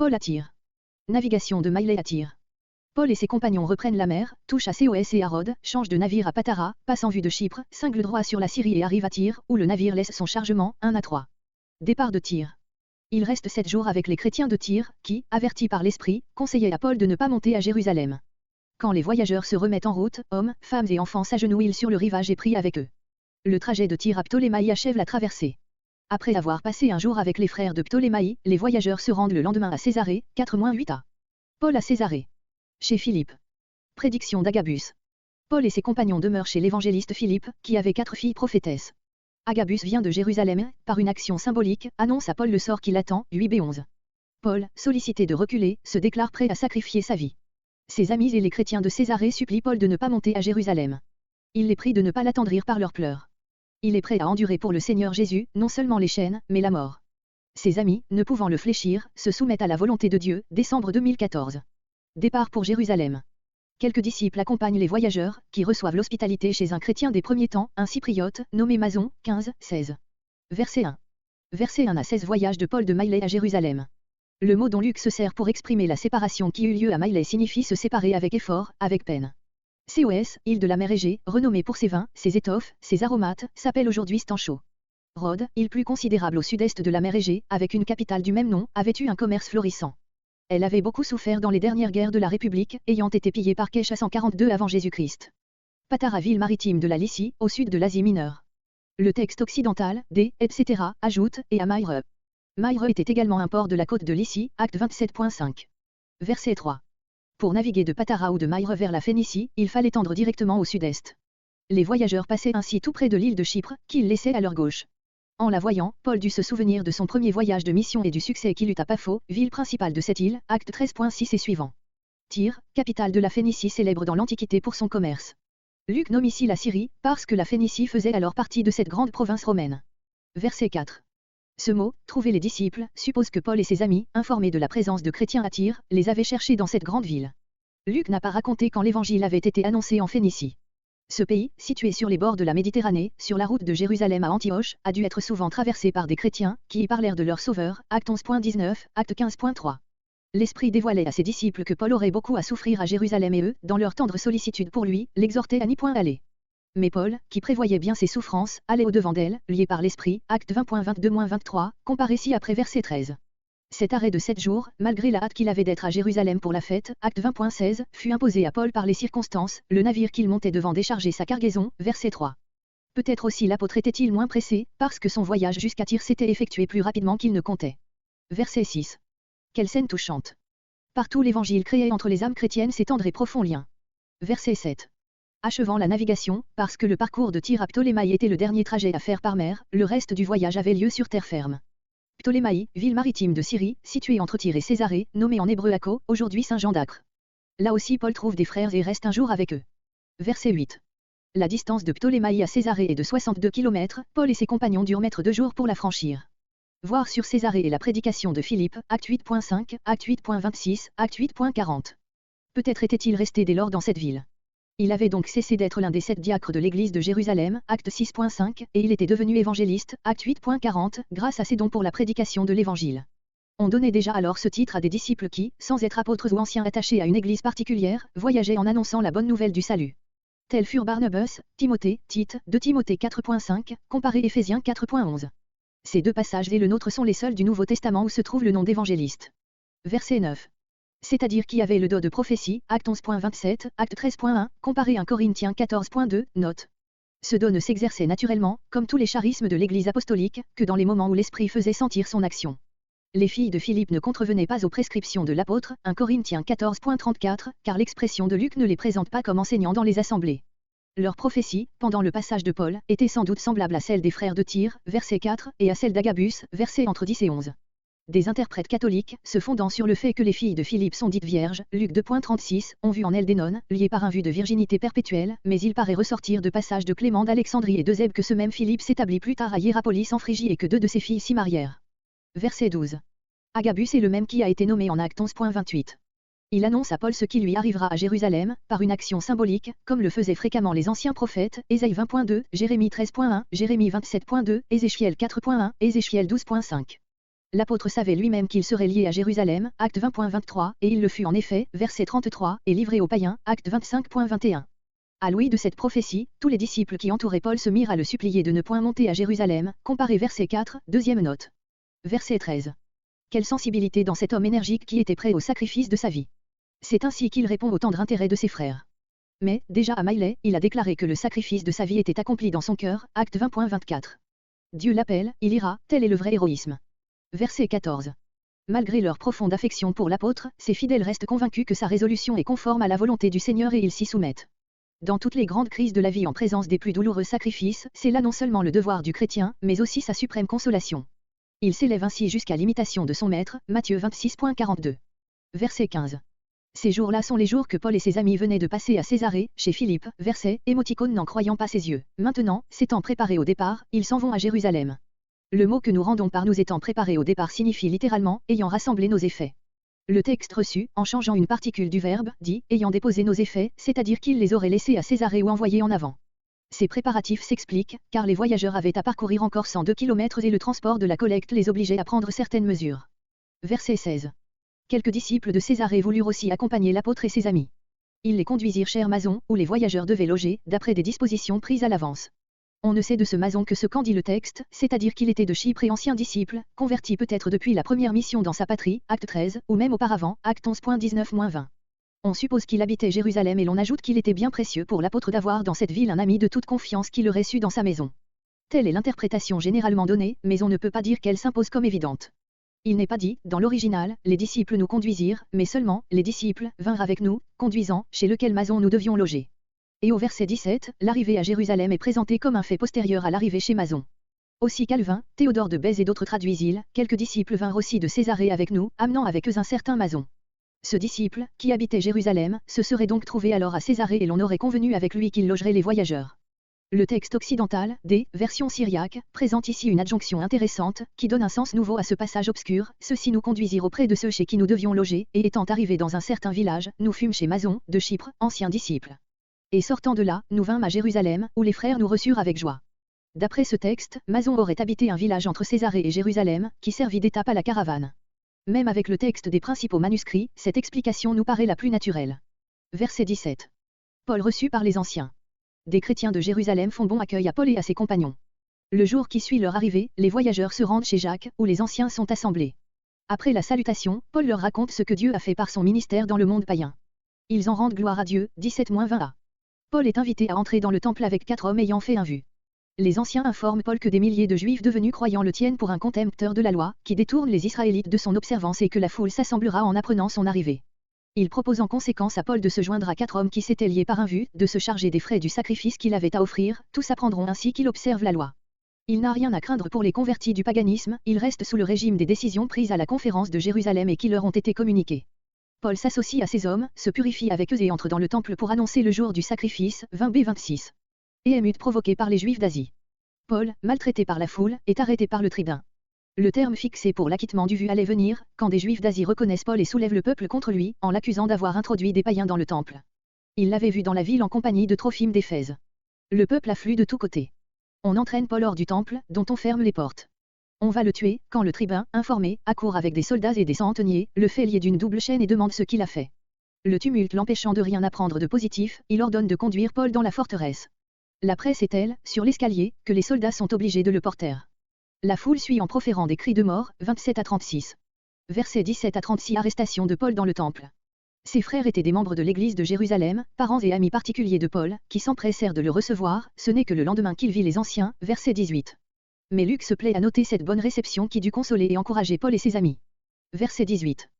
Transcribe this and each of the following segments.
Paul à Tyr. Navigation de Maïlée à Tyr. Paul et ses compagnons reprennent la mer, touchent à Cos et à Rhodes, changent de navire à Patara, passent en vue de Chypre, cinglent droit sur la Syrie et arrivent à Tyr, où le navire laisse son chargement, 1 à 3. Départ de Tyr. Il reste 7 jours avec les chrétiens de Tyr, qui, avertis par l'Esprit, conseillaient à Paul de ne pas monter à Jérusalem. Quand les voyageurs se remettent en route, hommes, femmes et enfants s'agenouillent sur le rivage et prient avec eux. Le trajet de Tyr à Ptolémaï achève la traversée. Après avoir passé un jour avec les frères de Ptolémaï, les voyageurs se rendent le lendemain à Césarée, 4-8 à. Paul à Césarée. Chez Philippe. Prédiction d'Agabus. Paul et ses compagnons demeurent chez l'évangéliste Philippe, qui avait 4 filles prophétesses. Agabus vient de Jérusalem et, par une action symbolique, annonce à Paul le sort qui l'attend, 8b11. Paul, sollicité de reculer, se déclare prêt à sacrifier sa vie. Ses amis et les chrétiens de Césarée supplient Paul de ne pas monter à Jérusalem. Il les prie de ne pas l'attendrir par leurs pleurs. Il est prêt à endurer pour le Seigneur Jésus, non seulement les chaînes, mais la mort. Ses amis, ne pouvant le fléchir, se soumettent à la volonté de Dieu, décembre 2014. Départ pour Jérusalem. Quelques disciples accompagnent les voyageurs, qui reçoivent l'hospitalité chez un chrétien des premiers temps, un cypriote, nommé Mason, 15-16. Verset 1. Verset 1 à 16 Voyage de Paul de Maïlée à Jérusalem. Le mot dont Luc se sert pour exprimer la séparation qui eut lieu à Maïlée signifie se séparer avec effort, avec peine. Cos, île de la mer Égée, renommée pour ses vins, ses étoffes, ses aromates, s'appelle aujourd'hui Stancho. Rhodes, île plus considérable au sud-est de la mer Égée, avec une capitale du même nom, avait eu un commerce florissant. Elle avait beaucoup souffert dans les dernières guerres de la République, ayant été pillée par Kesh à 142 avant Jésus-Christ. Patara, ville maritime de la Lycie, au sud de l'Asie mineure. Le texte occidental, etc., ajoute, et à Maïre. Maïre était également un port de la côte de Lycie, acte 27.5. Verset 3. Pour naviguer de Patara ou de Maïre vers la Phénicie, il fallait tendre directement au sud-est. Les voyageurs passaient ainsi tout près de l'île de Chypre, qu'ils laissaient à leur gauche. En la voyant, Paul dut se souvenir de son premier voyage de mission et du succès qu'il eut à Paphos, ville principale de cette île, acte 13.6 et suivant. Tyr, capitale de la Phénicie célèbre dans l'Antiquité pour son commerce. Luc nomme ici la Syrie, parce que la Phénicie faisait alors partie de cette grande province romaine. Verset 4. Ce mot, trouver les disciples, suppose que Paul et ses amis, informés de la présence de chrétiens à Tyr, les avaient cherchés dans cette grande ville. Luc n'a pas raconté quand l'évangile avait été annoncé en Phénicie. Ce pays, situé sur les bords de la Méditerranée, sur la route de Jérusalem à Antioche, a dû être souvent traversé par des chrétiens, qui y parlèrent de leur Sauveur, acte 11.19, acte 15.3. L'Esprit dévoilait à ses disciples que Paul aurait beaucoup à souffrir à Jérusalem et eux, dans leur tendre sollicitude pour lui, l'exhortaient à n'y point aller. Mais Paul, qui prévoyait bien ses souffrances, allait au-devant d'elles, lié par l'Esprit, acte 20.22-23, comparé ci-après verset 13. Cet arrêt de 7 jours, malgré la hâte qu'il avait d'être à Jérusalem pour la fête, acte 20.16, fut imposé à Paul par les circonstances, le navire qu'il montait devant décharger sa cargaison, verset 3. Peut-être aussi l'apôtre était-il moins pressé, parce que son voyage jusqu'à Tyr s'était effectué plus rapidement qu'il ne comptait. Verset 6. Quelle scène touchante. Partout l'évangile créait entre les âmes chrétiennes ces tendres et profonds liens. Verset 7. Achevant la navigation, parce que le parcours de Tyr à Ptolémaï était le dernier trajet à faire par mer, le reste du voyage avait lieu sur terre ferme. Ptolémaï, ville maritime de Syrie, située entre Tyr et Césarée, nommée en hébreu Akko, aujourd'hui Saint-Jean d'Acre. Là aussi Paul trouve des frères et reste un jour avec eux. Verset 8. La distance de Ptolémaï à Césarée est de 62 km, Paul et ses compagnons durent mettre 2 jours pour la franchir. Voir sur Césarée et la prédication de Philippe, acte 8.5, acte 8.26, acte 8.40. Peut-être était-il resté dès lors dans cette ville. Il avait donc cessé d'être l'un des 7 diacres de l'église de Jérusalem, acte 6.5, et il était devenu évangéliste, acte 8.40, grâce à ses dons pour la prédication de l'évangile. On donnait déjà alors ce titre à des disciples qui, sans être apôtres ou anciens attachés à une église particulière, voyageaient en annonçant la bonne nouvelle du salut. Tels furent Barnabas, Timothée, Tite, 2 Timothée 4.5, comparé Éphésiens 4.11. Ces 2 passages et le nôtre sont les seuls du Nouveau Testament où se trouve le nom d'évangéliste. Verset 9. C'est-à-dire qui avait le don de prophétie, acte 11.27, acte 13.1, comparé 1 Corinthiens 14.2, note. Ce don ne s'exerçait naturellement, comme tous les charismes de l'Église apostolique, que dans les moments où l'Esprit faisait sentir son action. Les filles de Philippe ne contrevenaient pas aux prescriptions de l'apôtre, 1 Corinthiens 14.34, car l'expression de Luc ne les présente pas comme enseignants dans les assemblées. Leur prophétie, pendant le passage de Paul, était sans doute semblable à celle des frères de Tyr, verset 4, et à celle d'Agabus, verset entre 10 et 11. Des interprètes catholiques, se fondant sur le fait que les filles de Philippe sont dites vierges, Luc 2.36, ont vu en elles des nonnes, liées par un vœu de virginité perpétuelle, mais il paraît ressortir de passages de Clément d'Alexandrie et d'Eusèbe que ce même Philippe s'établit plus tard à Hiérapolis en Phrygie et que 2 de ses filles s'y marièrent. Verset 12. Agabus est le même qui a été nommé en acte 11.28. Il annonce à Paul ce qui lui arrivera à Jérusalem, par une action symbolique, comme le faisaient fréquemment les anciens prophètes, Ésaïe 20.2, Jérémie 13.1, Jérémie 27.2, Ézéchiel 4.1, Ézéchiel 12.5. L'apôtre savait lui-même qu'il serait lié à Jérusalem, acte 20.23, et il le fut en effet, verset 33, et livré aux païens, acte 25.21. À l'ouïe de cette prophétie, tous les disciples qui entouraient Paul se mirent à le supplier de ne point monter à Jérusalem, comparez verset 4, deuxième note. Verset 13. Quelle sensibilité dans cet homme énergique qui était prêt au sacrifice de sa vie. C'est ainsi qu'il répond au tendre intérêt de ses frères. Mais, déjà à Maïlée, il a déclaré que le sacrifice de sa vie était accompli dans son cœur, acte 20.24. Dieu l'appelle, il ira, tel est le vrai héroïsme. Verset 14. Malgré leur profonde affection pour l'apôtre, ses fidèles restent convaincus que sa résolution est conforme à la volonté du Seigneur et ils s'y soumettent. Dans toutes les grandes crises de la vie en présence des plus douloureux sacrifices, c'est là non seulement le devoir du chrétien, mais aussi sa suprême consolation. Il s'élève ainsi jusqu'à l'imitation de son maître, Matthieu 26.42. Verset 15. Ces jours-là sont les jours que Paul et ses amis venaient de passer à Césarée, chez Philippe, verset, émoticône n'en croyant pas ses yeux. Maintenant, s'étant préparés au départ, ils s'en vont à Jérusalem. Le mot que nous rendons par nous étant préparés au départ signifie littéralement, ayant rassemblé nos effets. Le texte reçu, en changeant une particule du verbe, dit, ayant déposé nos effets, c'est-à-dire qu'il les aurait laissés à Césarée ou envoyés en avant. Ces préparatifs s'expliquent, car les voyageurs avaient à parcourir encore 102 km et le transport de la collecte les obligeait à prendre certaines mesures. Verset 16. Quelques disciples de Césarée voulurent aussi accompagner l'apôtre et ses amis. Ils les conduisirent chez Mason, où les voyageurs devaient loger, d'après des dispositions prises à l'avance. On ne sait de ce Mason que ce qu'en dit le texte, c'est-à-dire qu'il était de Chypre et ancien disciple, converti peut-être depuis la première mission dans sa patrie, acte 13, ou même auparavant, acte 11.19-20. On suppose qu'il habitait Jérusalem et l'on ajoute qu'il était bien précieux pour l'apôtre d'avoir dans cette ville un ami de toute confiance qui le reçut dans sa maison. Telle est l'interprétation généralement donnée, mais on ne peut pas dire qu'elle s'impose comme évidente. Il n'est pas dit, dans l'original, les disciples nous conduisirent, mais seulement, les disciples vinrent avec nous, conduisant, chez lequel Mason nous devions loger. Et au verset 17, l'arrivée à Jérusalem est présentée comme un fait postérieur à l'arrivée chez Mason. Aussi Calvin, Théodore de Bèze et d'autres traduisent-ils, quelques disciples vinrent aussi de Césarée avec nous, amenant avec eux un certain Mason. Ce disciple, qui habitait Jérusalem, se serait donc trouvé alors à Césarée et l'on aurait convenu avec lui qu'il logerait les voyageurs. Le texte occidental, des versions syriaques, présente ici une adjonction intéressante, qui donne un sens nouveau à ce passage obscur. Ceux-ci nous conduisirent auprès de ceux chez qui nous devions loger, et étant arrivés dans un certain village, nous fûmes chez Mason, de Chypre, ancien disciple. Et sortant de là, nous vînmes à Jérusalem, où les frères nous reçurent avec joie. D'après ce texte, Mason aurait habité un village entre Césarée et Jérusalem, qui servit d'étape à la caravane. Même avec le texte des principaux manuscrits, cette explication nous paraît la plus naturelle. Verset 17. Paul reçu par les anciens. Des chrétiens de Jérusalem font bon accueil à Paul et à ses compagnons. Le jour qui suit leur arrivée, les voyageurs se rendent chez Jacques, où les anciens sont assemblés. Après la salutation, Paul leur raconte ce que Dieu a fait par son ministère dans le monde païen. Ils en rendent gloire à Dieu, 17-20a. Paul est invité à entrer dans le temple avec 4 hommes ayant fait un vu. Les anciens informent Paul que des milliers de Juifs devenus croyants le tiennent pour un contempteur de la loi, qui détourne les Israélites de son observance et que la foule s'assemblera en apprenant son arrivée. Il propose en conséquence à Paul de se joindre à 4 hommes qui s'étaient liés par un vu, de se charger des frais du sacrifice qu'il avait à offrir, tous apprendront ainsi qu'il observe la loi. Il n'a rien à craindre pour les convertis du paganisme, ils restent sous le régime des décisions prises à la conférence de Jérusalem et qui leur ont été communiquées. Paul s'associe à ces hommes, se purifie avec eux et entre dans le temple pour annoncer le jour du sacrifice, 20b-26. Et émeute provoquée par les Juifs d'Asie. Paul, maltraité par la foule, est arrêté par le tribun. Le terme fixé pour l'acquittement du vu allait venir, quand des Juifs d'Asie reconnaissent Paul et soulèvent le peuple contre lui, en l'accusant d'avoir introduit des païens dans le temple. Ils l'avaient vu dans la ville en compagnie de Trophime d'Éphèse. Le peuple afflue de tous côtés. On entraîne Paul hors du temple, dont on ferme les portes. On va le tuer, quand le tribun, informé, accourt avec des soldats et des centeniers, le fait lier d'une double chaîne et demande ce qu'il a fait. Le tumulte l'empêchant de rien apprendre de positif, il ordonne de conduire Paul dans la forteresse. La presse est telle, sur l'escalier, que les soldats sont obligés de le porter. La foule suit en proférant des cris de mort, 27-36. Verset 17-36. Arrestation de Paul dans le temple. Ses frères étaient des membres de l'église de Jérusalem, parents et amis particuliers de Paul, qui s'empressèrent de le recevoir, ce n'est que le lendemain qu'il vit les anciens, verset 18. Mais Luc se plaît à noter cette bonne réception qui dut consoler et encourager Paul et ses amis. Verset 18.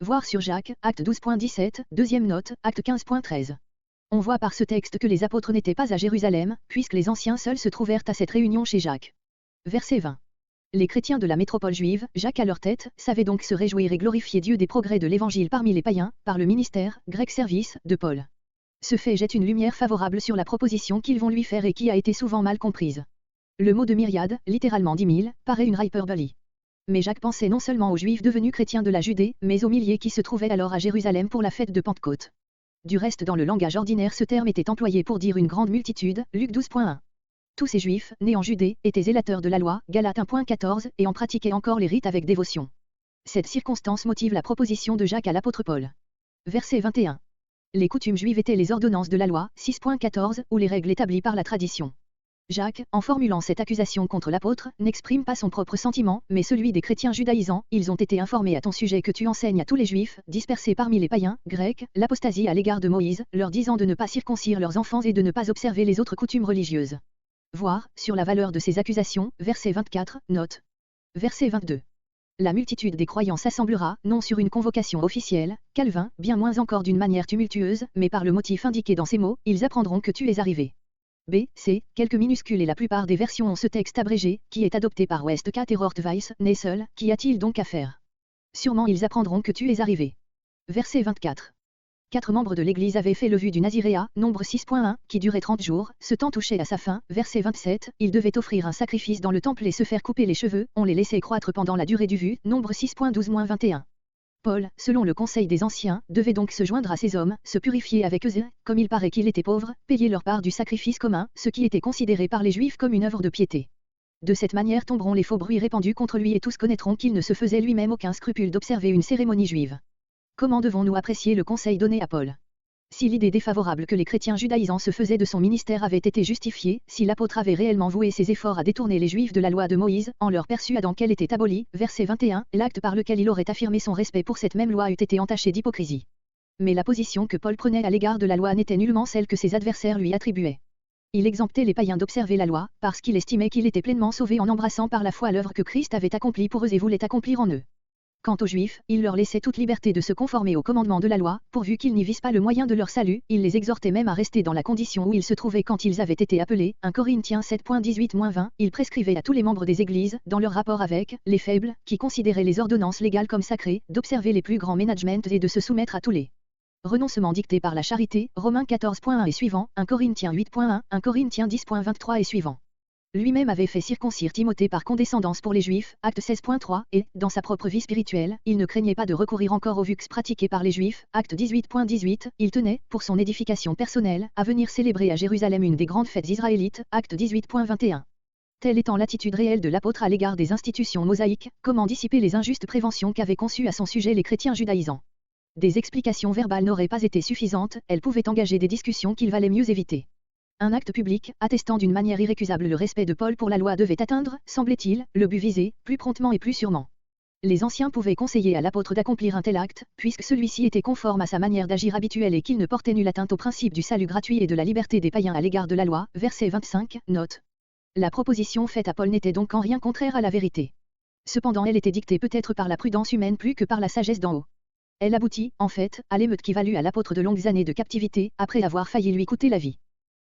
Voir sur Jacques, acte 12.17, deuxième note, acte 15.13. On voit par ce texte que les apôtres n'étaient pas à Jérusalem, puisque les anciens seuls se trouvèrent à cette réunion chez Jacques. Verset 20. Les chrétiens de la métropole juive, Jacques à leur tête, savaient donc se réjouir et glorifier Dieu des progrès de l'évangile parmi les païens, par le ministère, grec service, de Paul. Ce fait jette une lumière favorable sur la proposition qu'ils vont lui faire et qui a été souvent mal comprise. Le mot de myriade, littéralement 10 000, paraît une hyperbole. Mais Jacques pensait non seulement aux Juifs devenus chrétiens de la Judée, mais aux milliers qui se trouvaient alors à Jérusalem pour la fête de Pentecôte. Du reste dans le langage ordinaire ce terme était employé pour dire une grande multitude, Luc 12.1. Tous ces Juifs, nés en Judée, étaient zélateurs de la loi, Galates 1.14, et en pratiquaient encore les rites avec dévotion. Cette circonstance motive la proposition de Jacques à l'apôtre Paul. Verset 21. Les coutumes juives étaient les ordonnances de la loi, 6.14, ou les règles établies par la tradition. Jacques, en formulant cette accusation contre l'apôtre, n'exprime pas son propre sentiment, mais celui des chrétiens judaïsants. Ils ont été informés à ton sujet que tu enseignes à tous les juifs, dispersés parmi les païens, grecs, l'apostasie à l'égard de Moïse, leur disant de ne pas circoncire leurs enfants et de ne pas observer les autres coutumes religieuses. Voir, sur la valeur de ces accusations, verset 24, note. Verset 22. La multitude des croyants s'assemblera, non sur une convocation officielle, Calvin, bien moins encore d'une manière tumultueuse, mais par le motif indiqué dans ces mots, ils apprendront que tu es arrivé. B, C, quelques minuscules et la plupart des versions ont ce texte abrégé, qui est adopté par Westcott et Rortweiss, Nessel, qu'y a-t-il donc à faire? Sûrement ils apprendront que tu es arrivé. Verset 24. 4 membres de l'Église avaient fait le vœu du Naziréat, nombre 6.1, qui durait 30 jours, ce temps touchait à sa fin, verset 27, ils devaient offrir un sacrifice dans le temple et se faire couper les cheveux, on les laissait croître pendant la durée du vœu, nombre 6.12-21. Paul, selon le conseil des anciens, devait donc se joindre à ces hommes, se purifier avec eux, comme il paraît qu'il était pauvre, payer leur part du sacrifice commun, ce qui était considéré par les Juifs comme une œuvre de piété. De cette manière tomberont les faux bruits répandus contre lui et tous connaîtront qu'il ne se faisait lui-même aucun scrupule d'observer une cérémonie juive. Comment devons-nous apprécier le conseil donné à Paul? Si l'idée défavorable que les chrétiens judaïsants se faisaient de son ministère avait été justifiée, si l'apôtre avait réellement voué ses efforts à détourner les Juifs de la loi de Moïse, en leur persuadant qu'elle était abolie, verset 21, l'acte par lequel il aurait affirmé son respect pour cette même loi eût été entaché d'hypocrisie. Mais la position que Paul prenait à l'égard de la loi n'était nullement celle que ses adversaires lui attribuaient. Il exemptait les païens d'observer la loi, parce qu'il estimait qu'il était pleinement sauvé en embrassant par la foi l'œuvre que Christ avait accomplie pour eux et voulait accomplir en eux. Quant aux Juifs, il leur laissait toute liberté de se conformer aux commandements de la loi, pourvu qu'ils n'y visent pas le moyen de leur salut, il les exhortait même à rester dans la condition où ils se trouvaient quand ils avaient été appelés, 1 Corinthiens 7.18-20, il prescrivait à tous les membres des églises, dans leur rapport avec les faibles, qui considéraient les ordonnances légales comme sacrées, d'observer les plus grands managements et de se soumettre à tous les renoncements dictés par la charité, Romains 14.1 et suivant, 1 Corinthiens 8.1, 1 Corinthiens 10.23 et suivant. Lui-même avait fait circoncire Timothée par condescendance pour les Juifs, acte 16.3, et, dans sa propre vie spirituelle, il ne craignait pas de recourir encore aux vues pratiquées par les Juifs, acte 18.18, il tenait, pour son édification personnelle, à venir célébrer à Jérusalem une des grandes fêtes israélites, acte 18.21. Telle étant l'attitude réelle de l'apôtre à l'égard des institutions mosaïques, comment dissiper les injustes préventions qu'avaient conçues à son sujet les chrétiens judaïsants. Des explications verbales n'auraient pas été suffisantes, elles pouvaient engager des discussions qu'il valait mieux éviter. Un acte public, attestant d'une manière irrécusable le respect de Paul pour la loi devait atteindre, semblait-il, le but visé, plus promptement et plus sûrement. Les anciens pouvaient conseiller à l'apôtre d'accomplir un tel acte, puisque celui-ci était conforme à sa manière d'agir habituelle et qu'il ne portait nulle atteinte au principe du salut gratuit et de la liberté des païens à l'égard de la loi, verset 25, note. La proposition faite à Paul n'était donc en rien contraire à la vérité. Cependant elle était dictée peut-être par la prudence humaine plus que par la sagesse d'en haut. Elle aboutit, en fait, à l'émeute qui valut à l'apôtre de longues années de captivité, après avoir failli lui coûter la vie.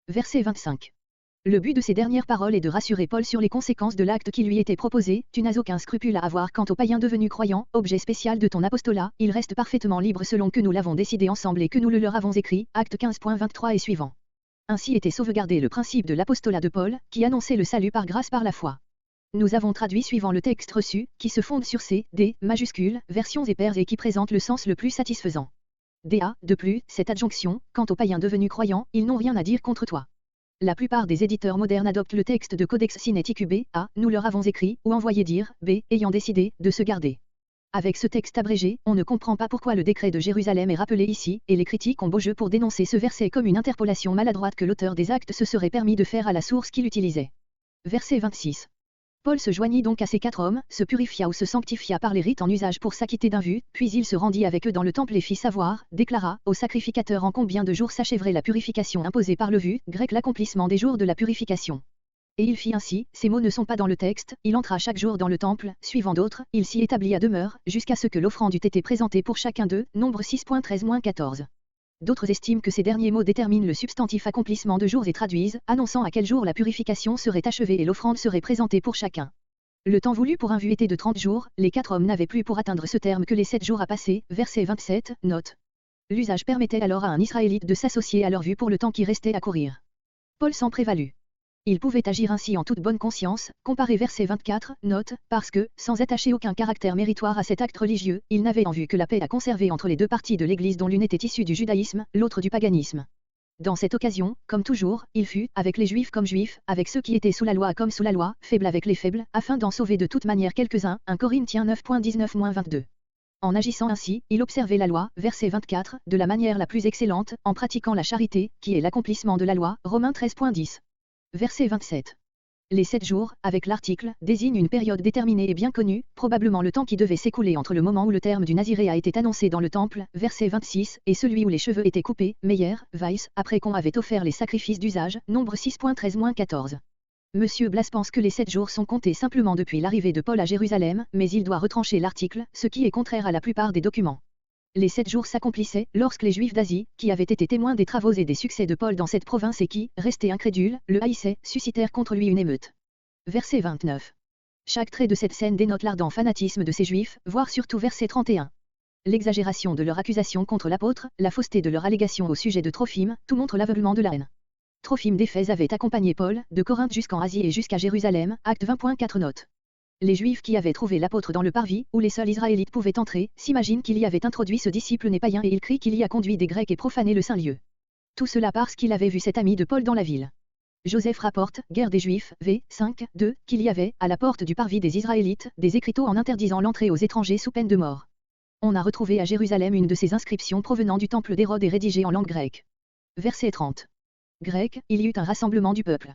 Verset 25. Le but de ces dernières paroles est de rassurer Paul sur les conséquences de l'acte qui lui était proposé, tu n'as aucun scrupule à avoir quant aux païens devenus croyants, objet spécial de ton apostolat, ils restent parfaitement libres selon que nous l'avons décidé ensemble et que nous le leur avons écrit, acte 15.23 et suivant. Ainsi était sauvegardé le principe de l'apostolat de Paul, qui annonçait le salut par grâce par la foi. Nous avons traduit suivant le texte reçu, qui se fonde sur ces, des, majuscules, versions épars et qui présente le sens le plus satisfaisant. D.A. De plus, cette adjonction, quant aux païens devenus croyants, ils n'ont rien à dire contre toi. La plupart des éditeurs modernes adoptent le texte de Codex Sinaiticus B. A. Nous leur avons écrit, ou envoyé dire, B. Ayant décidé, de se garder. Avec ce texte abrégé, on ne comprend pas pourquoi le décret de Jérusalem est rappelé ici, et les critiques ont beau jeu pour dénoncer ce verset comme une interpolation maladroite que l'auteur des actes se serait permis de faire à la source qu'il utilisait. Verset 26. Paul se joignit donc à ces 4 hommes, se purifia ou se sanctifia par les rites en usage pour s'acquitter d'un vœu, puis il se rendit avec eux dans le temple et fit savoir, déclara, au sacrificateur en combien de jours s'achèverait la purification imposée par le vœu, grec l'accomplissement des jours de la purification. Et il fit ainsi, ces mots ne sont pas dans le texte, il entra chaque jour dans le temple, suivant d'autres, il s'y établit à demeure, jusqu'à ce que l'offrande eût été présentée pour chacun d'eux, nombre 6.13-14. D'autres estiment que ces derniers mots déterminent le substantif accomplissement de jours et traduisent, annonçant à quel jour la purification serait achevée et l'offrande serait présentée pour chacun. Le temps voulu pour un vœu était de 30 jours, les 4 hommes n'avaient plus pour atteindre ce terme que les 7 jours à passer, verset 27, note. L'usage permettait alors à un Israélite de s'associer à leur vœu pour le temps qui restait à courir. Paul s'en prévalut. Il pouvait agir ainsi en toute bonne conscience, comparé verset 24, note, parce que, sans attacher aucun caractère méritoire à cet acte religieux, il n'avait en vue que la paix à conserver entre les deux parties de l'Église dont l'une était issue du judaïsme, l'autre du paganisme. Dans cette occasion, comme toujours, il fut, avec les Juifs comme Juifs, avec ceux qui étaient sous la loi comme sous la loi, faible avec les faibles, afin d'en sauver de toute manière quelques-uns. 1 Corinthiens 9.19-22. En agissant ainsi, il observait la loi, verset 24, de la manière la plus excellente, en pratiquant la charité, qui est l'accomplissement de la loi, Romains 13.10. Verset 27. Les 7 jours, avec l'article, désignent une période déterminée et bien connue, probablement le temps qui devait s'écouler entre le moment où le terme du Naziré a été annoncé dans le temple, verset 26, et celui où les cheveux étaient coupés, Meyer, Weiss, après qu'on avait offert les sacrifices d'usage, Nombre 6.13-14. Monsieur Blas pense que les 7 jours sont comptés simplement depuis l'arrivée de Paul à Jérusalem, mais il doit retrancher l'article, ce qui est contraire à la plupart des documents. Les 7 jours s'accomplissaient lorsque les Juifs d'Asie, qui avaient été témoins des travaux et des succès de Paul dans cette province et qui, restés incrédules, le haïssaient, suscitèrent contre lui une émeute. Verset 29. Chaque trait de cette scène dénote l'ardent fanatisme de ces Juifs, voire surtout verset 31. L'exagération de leur accusation contre l'apôtre, la fausseté de leur allégation au sujet de Trophime, tout montre l'aveuglement de la haine. Trophime d'Éphèse avait accompagné Paul, de Corinthe jusqu'en Asie et jusqu'à Jérusalem, acte 20.4 notes. Les Juifs qui avaient trouvé l'apôtre dans le parvis, où les seuls Israélites pouvaient entrer, s'imaginent qu'il y avait introduit ce disciple né païen et il crie qu'il y a conduit des Grecs et profané le saint lieu. Tout cela parce qu'il avait vu cet ami de Paul dans la ville. Joseph rapporte, Guerre des Juifs, v. 5, 2, qu'il y avait, à la porte du parvis des Israélites, des écriteaux en interdisant l'entrée aux étrangers sous peine de mort. On a retrouvé à Jérusalem une de ces inscriptions provenant du temple d'Hérode et rédigée en langue grecque. Verset 30. Grec, il y eut un rassemblement du peuple.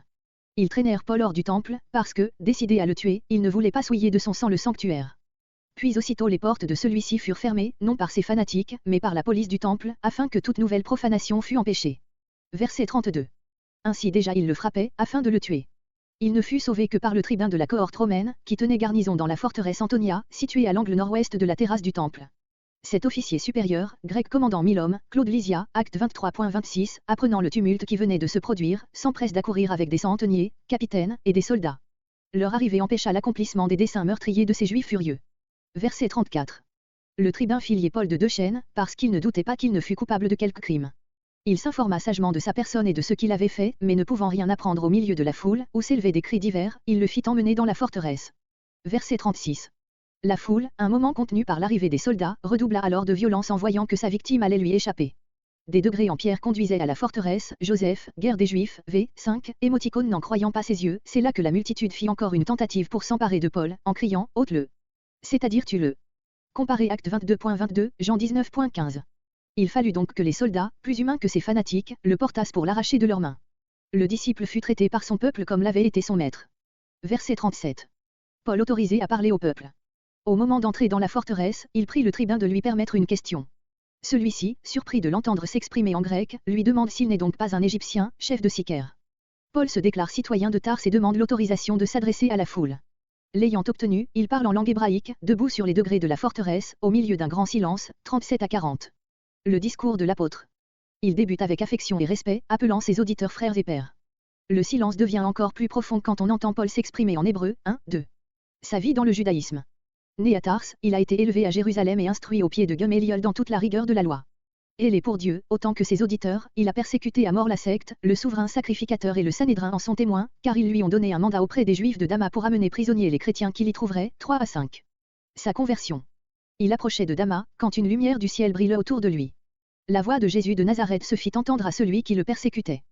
Ils traînèrent Paul hors du temple, parce que, décidés à le tuer, ils ne voulaient pas souiller de son sang le sanctuaire. Puis aussitôt les portes de celui-ci furent fermées, non par ces fanatiques, mais par la police du temple, afin que toute nouvelle profanation fût empêchée. Verset 32. Ainsi déjà ils le frappaient, afin de le tuer. Il ne fut sauvé que par le tribun de la cohorte romaine, qui tenait garnison dans la forteresse Antonia, située à l'angle nord-ouest de la terrasse du temple. Cet officier supérieur, grec commandant 1000 hommes, Claude Lysia, acte 23.26, apprenant le tumulte qui venait de se produire, s'empresse d'accourir avec des centeniers, capitaines, et des soldats. Leur arrivée empêcha l'accomplissement des desseins meurtriers de ces Juifs furieux. Verset 34. Le tribun fit lier Paul de 2 chaînes, parce qu'il ne doutait pas qu'il ne fût coupable de quelque crime. Il s'informa sagement de sa personne et de ce qu'il avait fait, mais ne pouvant rien apprendre au milieu de la foule, où s'élevaient des cris divers, il le fit emmener dans la forteresse. Verset 36. La foule, un moment contenue par l'arrivée des soldats, redoubla alors de violence en voyant que sa victime allait lui échapper. Des degrés en pierre conduisaient à la forteresse, Joseph, Guerre des Juifs, v. 5, émoticône n'en croyant pas ses yeux, c'est là que la multitude fit encore une tentative pour s'emparer de Paul, en criant, ôte-le. C'est-à-dire tue-le. Comparez acte 22.22, Jean 19.15. Il fallut donc que les soldats, plus humains que ces fanatiques, le portassent pour l'arracher de leurs mains. Le disciple fut traité par son peuple comme l'avait été son maître. Verset 37. Paul autorisé à parler au peuple. Au moment d'entrer dans la forteresse, il prie le tribun de lui permettre une question. Celui-ci, surpris de l'entendre s'exprimer en grec, lui demande s'il n'est donc pas un Égyptien, chef de Sicaire. Paul se déclare citoyen de Tarse et demande l'autorisation de s'adresser à la foule. L'ayant obtenu, il parle en langue hébraïque, debout sur les degrés de la forteresse, au milieu d'un grand silence, 37 à 40. Le discours de l'apôtre. Il débute avec affection et respect, appelant ses auditeurs frères et pères. Le silence devient encore plus profond quand on entend Paul s'exprimer en hébreu, 1, 2. Sa vie dans le judaïsme. Né à Tarse, il a été élevé à Jérusalem et instruit au pied de Gamaliel dans toute la rigueur de la loi. Il est pour Dieu, autant que ses auditeurs, il a persécuté à mort la secte, le souverain sacrificateur et le Sanhédrin en sont témoins, car ils lui ont donné un mandat auprès des Juifs de Damas pour amener prisonniers les chrétiens qu'il y trouverait, 3 à 5. Sa conversion. Il approchait de Damas, quand une lumière du ciel brilla autour de lui. La voix de Jésus de Nazareth se fit entendre à celui qui le persécutait.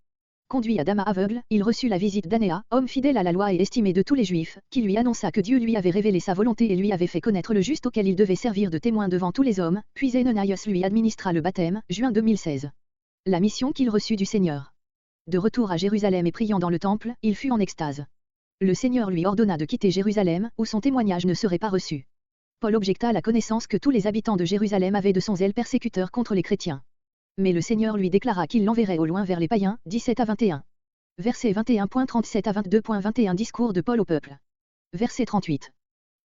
Conduit à Damas aveugle, il reçut la visite d'Anéa, homme fidèle à la loi et estimé de tous les Juifs, qui lui annonça que Dieu lui avait révélé sa volonté et lui avait fait connaître le juste auquel il devait servir de témoin devant tous les hommes, puis Ananias lui administra le baptême, juin 2016. La mission qu'il reçut du Seigneur. De retour à Jérusalem et priant dans le temple, il fut en extase. Le Seigneur lui ordonna de quitter Jérusalem, où son témoignage ne serait pas reçu. Paul objecta à la connaissance que tous les habitants de Jérusalem avaient de son zèle persécuteur contre les chrétiens. Mais le Seigneur lui déclara qu'il l'enverrait au loin vers les païens, 17 à 21. Verset 21.37 à 22.21 Discours de Paul au peuple. Verset 38.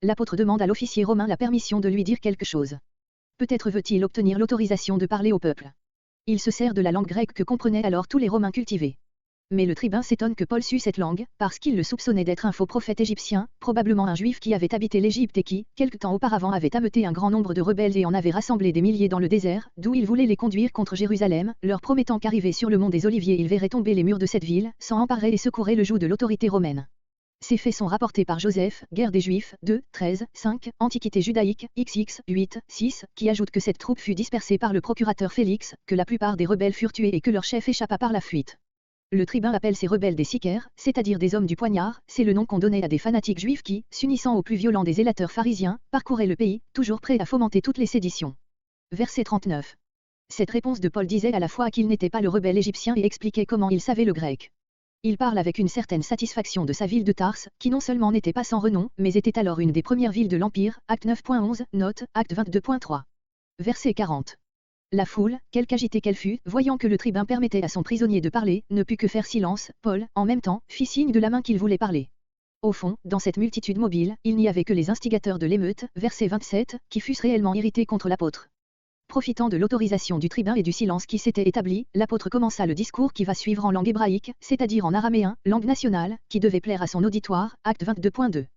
L'apôtre demande à l'officier romain la permission de lui dire quelque chose. Peut-être veut-il obtenir l'autorisation de parler au peuple. Il se sert de la langue grecque que comprenaient alors tous les Romains cultivés. Mais le tribun s'étonne que Paul sût cette langue, parce qu'il le soupçonnait d'être un faux prophète égyptien, probablement un juif qui avait habité l'Égypte et qui, quelque temps auparavant avait ameuté un grand nombre de rebelles et en avait rassemblé des milliers dans le désert, d'où il voulait les conduire contre Jérusalem, leur promettant qu'arrivé sur le mont des Oliviers il verrait tomber les murs de cette ville, sans emparer et secourir le joug de l'autorité romaine. Ces faits sont rapportés par Joseph, Guerre des Juifs, 2, 13, 5, Antiquité judaïque, XX, 8, 6, qui ajoute que cette troupe fut dispersée par le procurateur Félix, que la plupart des rebelles furent tués et que leur chef échappa par la fuite. Le tribun appelle ces rebelles des sicaires, c'est-à-dire des hommes du poignard, c'est le nom qu'on donnait à des fanatiques juifs qui, s'unissant aux plus violents des zélateurs pharisiens, parcouraient le pays, toujours prêts à fomenter toutes les séditions. Verset 39. Cette réponse de Paul disait à la fois qu'il n'était pas le rebelle égyptien et expliquait comment il savait le grec. Il parle avec une certaine satisfaction de sa ville de Tarse, qui non seulement n'était pas sans renom, mais était alors une des premières villes de l'Empire, acte 9.11, note, acte 22.3. Verset 40. La foule, quelque agitée qu'elle fût, voyant que le tribun permettait à son prisonnier de parler, ne put que faire silence. Paul, en même temps, fit signe de la main qu'il voulait parler. Au fond, dans cette multitude mobile, il n'y avait que les instigateurs de l'émeute, verset 27, qui fussent réellement irrités contre l'apôtre. Profitant de l'autorisation du tribun et du silence qui s'était établi, l'apôtre commença le discours qui va suivre en langue hébraïque, c'est-à-dire en araméen, langue nationale, qui devait plaire à son auditoire, acte 22.2.